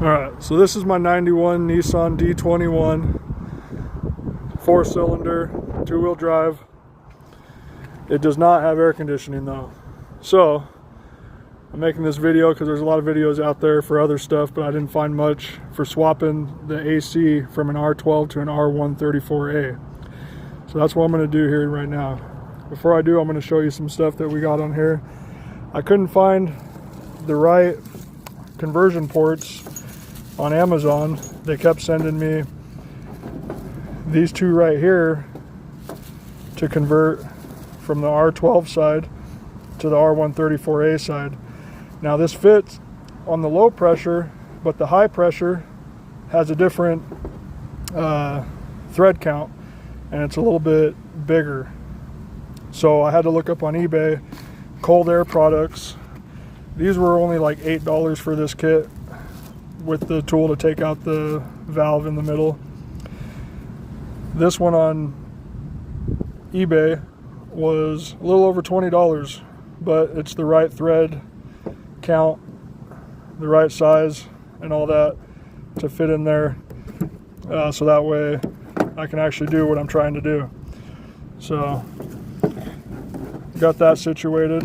Alright, so this is my 91 Nissan D21 4-cylinder, 2-wheel drive. It does not have air conditioning though. So, I'm making this video because there's a lot of videos out there for other stuff, but I didn't find much for swapping the AC from an R12 to an R134A. So that's what I'm going to do here right now. Before I do, I'm going to show you some stuff that we got on here. I couldn't find the right conversion ports on Amazon. They kept sending me these two right here to convert from the R12 side to the R134A side. Now this fits on the low pressure, but the high pressure has a different thread count, and it's a little bit bigger. So I had to look up on eBay cold air products. These were only like $8 for this kit with the tool to take out the valve in the middle. This one on eBay was a little over $20, but it's the right thread count, the right size and all that to fit in there, so that way I can actually do what I'm trying to do. So got that situated.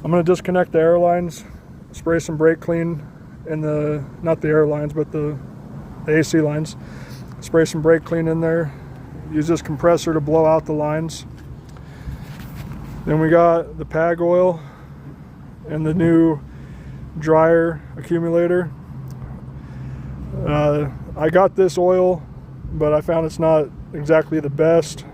I'm going to disconnect the air lines, spray some brake clean in the, not the air lines, but the AC lines. Spray some brake clean in there. Use this compressor to blow out the lines. Then we got the PAG oil and the new drier accumulator. I got this oil, but I found it's not exactly the best.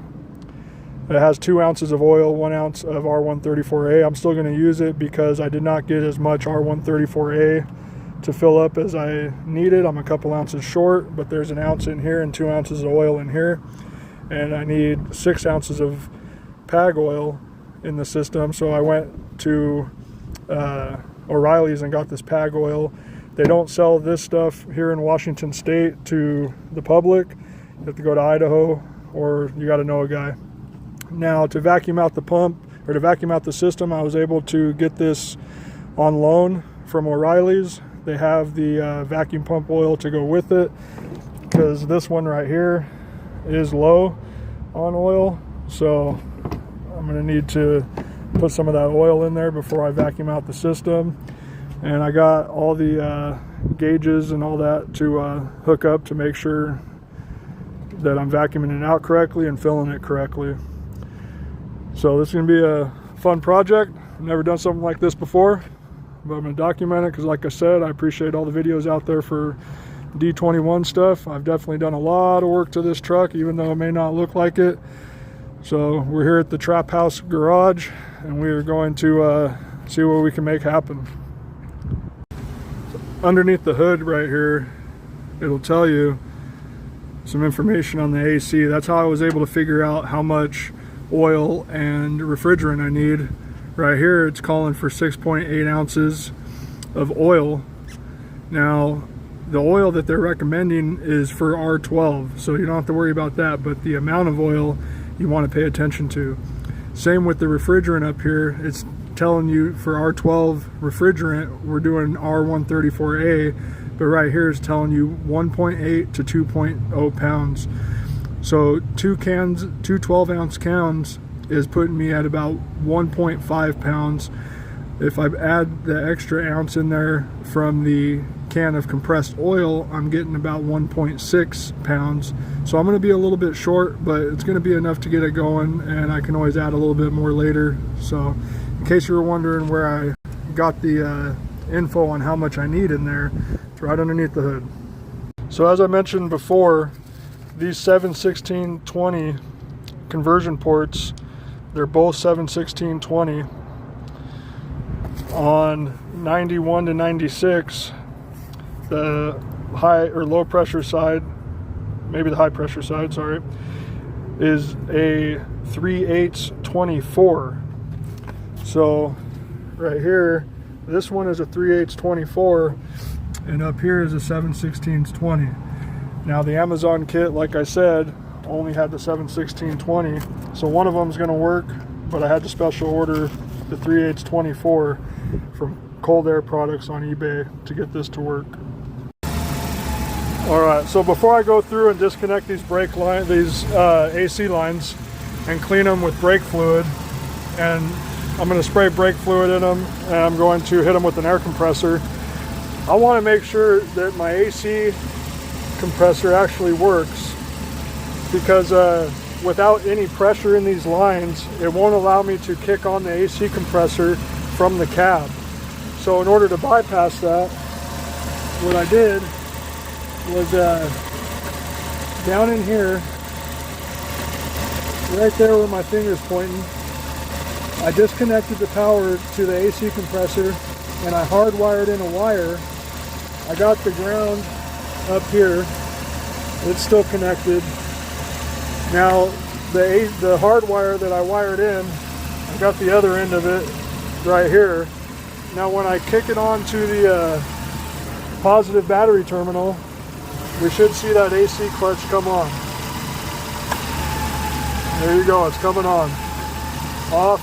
It has 2 ounces of oil, 1 ounce of R134A. I'm still going to use it because I did not get as much R134A to fill up as I needed. I'm a couple ounces short, but there's 1 ounce in here and 2 ounces of oil in here. And I need 6 ounces of PAG oil in the system. So I went to O'Reilly's and got this PAG oil. They don't sell this stuff here in Washington State to the public. You have to go to Idaho, or you got to know a guy. Now, to vacuum out the pump, or to vacuum out the system, I was able to get this on loan from O'Reilly's. They have the vacuum pump oil to go with it, because this one right here is low on oil. So I'm going to need to put some of that oil in there before I vacuum out the system. And I got all the gauges and all that to hook up to make sure that I'm vacuuming it out correctly and filling it correctly. So this is going to be a fun project. I've never done something like this before, but I'm going to document it because, like I said, I appreciate all the videos out there for D21 stuff. I've definitely done a lot of work to this truck, even though it may not look like it. So we're here at the Trap House garage, and we are going to see what we can make happen. Underneath the hood right here, it'll tell you some information on the AC. That's how I was able to figure out how much oil and refrigerant I need. Right here it's calling for 6.8 ounces of oil. Now the oil that they're recommending is for R12, so you don't have to worry about that, but the amount of oil you want to pay attention to. Same with the refrigerant up here. It's telling you for R12 refrigerant we're doing R134A, but right here is telling you 1.8 to 2.0 pounds. So two 12-ounce cans is putting me at about 1.5 pounds. If I add the extra ounce in there from the can of compressed oil, I'm getting about 1.6 pounds. So I'm going to be a little bit short, but it's going to be enough to get it going, and I can always add a little bit more later. So in case you were wondering where I got the info on how much I need in there, it's right underneath the hood. So as I mentioned before, these 7/16/20 conversion ports, they're both 7/16/20. On 91 to 96, the high or low pressure side, maybe the high pressure side, sorry, is a 3/8/24. So right here, this one is a 3/8/24, and up here is a 7/16/20. Now the Amazon kit, like I said, only had the 7/16/20, so one of them is going to work, but I had to special order the 3/8/24 from Cold Air Products on eBay to get this to work. All right, so before I go through and disconnect these AC lines and clean them with brake fluid, and I'm going to spray brake fluid in them, and I'm going to hit them with an air compressor. I want to make sure that my AC compressor actually works, because without any pressure in these lines, it won't allow me to kick on the AC compressor from the cab. So in order to bypass that, what I did was down in here, right there where my finger's pointing, I disconnected the power to the AC compressor and I hardwired in a wire. I got the ground up here, it's still connected. Now the hard wire that I wired in, I got the other end of it right here. Now when I kick it onto the positive battery terminal, we should see that AC clutch come on. There you go, it's coming on. Off,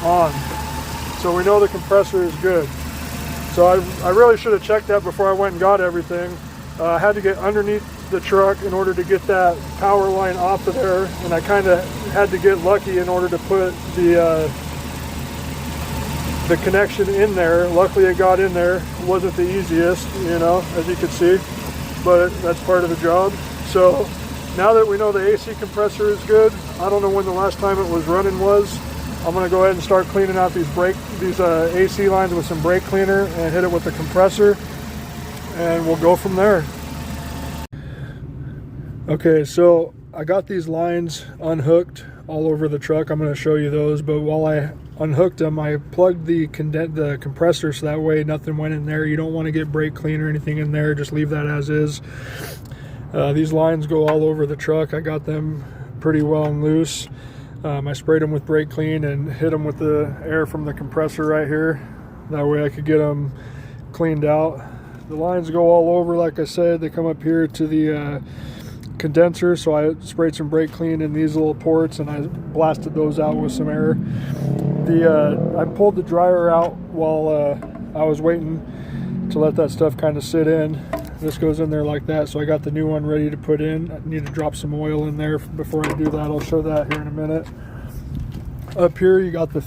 on. So we know the compressor is good. So I really should have checked that before I went and got everything. I had to get underneath the truck in order to get that power line off of there, and I kind of had to get lucky in order to put the connection in there. Luckily it got in there. It wasn't the easiest, you know, as you can see, but that's part of the job. So now that we know the AC compressor is good, I don't know when the last time it was running was. I'm going to go ahead and start cleaning out these AC lines with some brake cleaner and hit it with the compressor, and we'll go from there. Okay, so I got these lines unhooked all over the truck. I'm going to show you those, but while I unhooked them, I plugged the compressor so that way nothing went in there. You don't want to get brake cleaner or anything in there, just leave that as is. These lines go all over the truck. I got them pretty well and loose. I sprayed them with brake clean and hit them with the air from the compressor right here. That way I could get them cleaned out. The lines go all over, like I said. They come up here to the condenser, so I sprayed some brake clean in these little ports and I blasted those out with some air. I pulled the dryer out while I was waiting to let that stuff kind of sit in. This goes in there like that, so I got the new one ready to put in. I need to drop some oil in there before I do that. I'll show that here in a minute. Up here you got the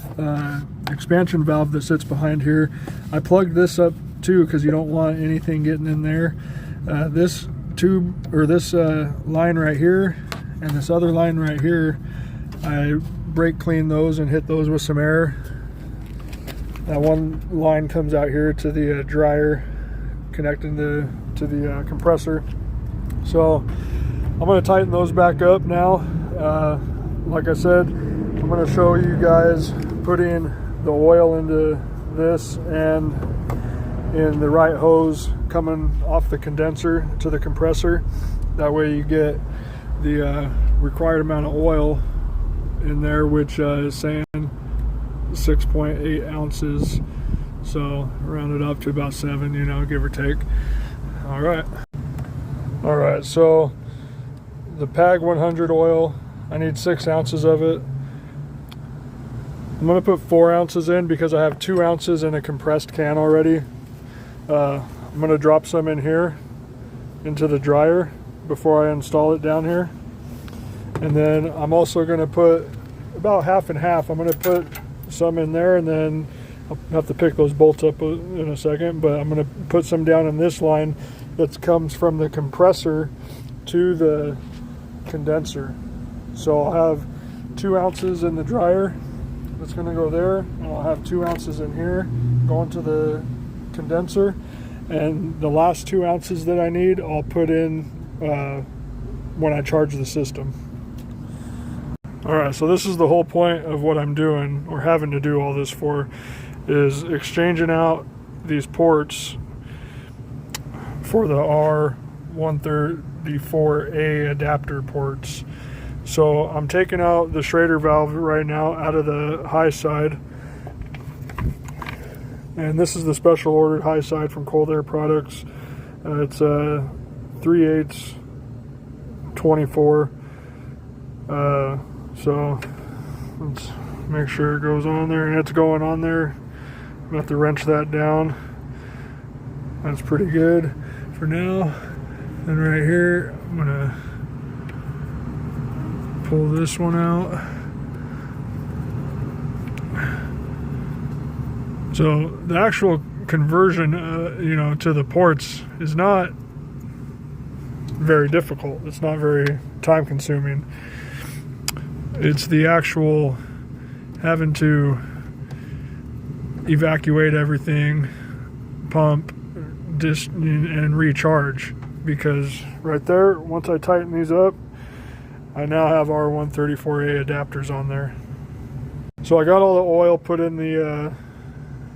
expansion valve that sits behind here. I plugged this up too because you don't want anything getting in there. This tube, or this line right here and this other line right here, I brake cleaned those and hit those with some air. That one line comes out here to the dryer connecting to the compressor. So I'm going to tighten those back up now. Like I said, I'm going to show you guys putting the oil into this and in the right hose coming off the condenser to the compressor. That way you get the required amount of oil in there, which is saying 6.8 ounces. So round it up to about 7, you know, give or take. All right, so the PAG 100 oil, I need 6 ounces of it. I'm going to put 4 ounces in because I have 2 ounces in a compressed can already. I'm going to drop some in here into the dryer before I install it down here. And then I'm also going to put about half and half. I'm going to put some in there, and then I'll have to pick those bolts up in a second, but I'm going to put some down in this line that comes from the compressor to the condenser. So I'll have 2 ounces in the dryer that's going to go there, and I'll have 2 ounces in here going to the condenser, and the last 2 ounces that I need I'll put in when I charge the system. Alright, so this is the whole point of what I'm doing, or having to do all this for, is exchanging out these ports for the R134A adapter ports. So I'm taking out the Schrader valve right now out of the high side, and this is the special ordered high side from Cold Air Products. It's a 3/8 24. So let's make sure it goes on there, and it's going on there gonna have to wrench that down. That's pretty good for now. And right here, I'm gonna pull this one out. So the actual conversion, to the ports is not very difficult. It's not very time consuming. It's the actual having to evacuate everything, pump, and recharge. Because right there, once I tighten these up, I now have R134A adapters on there. So I got all the oil put in the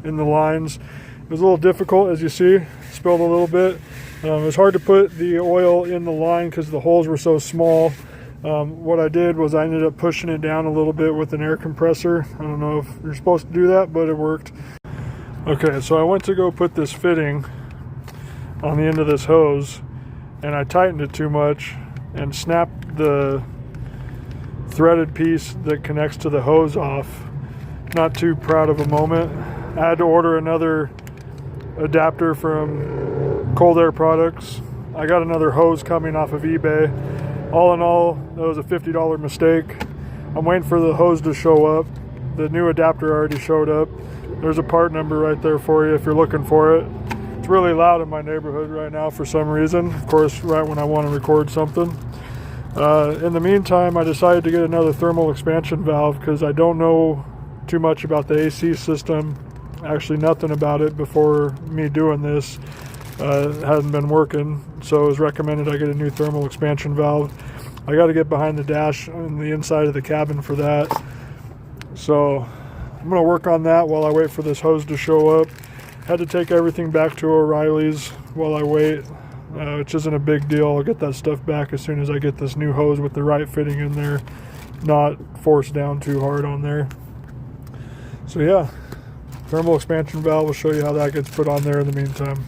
lines. It was a little difficult, as you see, spilled a little bit. It was hard to put the oil in the line because the holes were so small. What I did was I ended up pushing it down a little bit with an air compressor. I don't know if you're supposed to do that, but it worked. Okay, so I went to go put this fitting on the end of this hose, and I tightened it too much and snapped the threaded piece that connects to the hose off. Not too proud of a moment. I had to order another adapter from Cold Air Products. I got another hose coming off of eBay. All in all, that was a $50 mistake. I'm waiting for the hose to show up. The new adapter already showed up. There's a part number right there for you if you're looking for it. It's really loud in my neighborhood right now for some reason. Of course, right when I want to record something. In the meantime, I decided to get another thermal expansion valve because I don't know too much about the AC system. Actually, nothing about it before me doing this. It hasn't been working, so it was recommended I get a new thermal expansion valve. I got to get behind the dash on the inside of the cabin for that. So I'm going to work on that while I wait for this hose to show up. Had to take everything back to O'Reilly's while I wait, which isn't a big deal. I'll get that stuff back as soon as I get this new hose with the right fitting in there, not forced down too hard on there. So yeah, thermal expansion valve, will show you how that gets put on there in the meantime.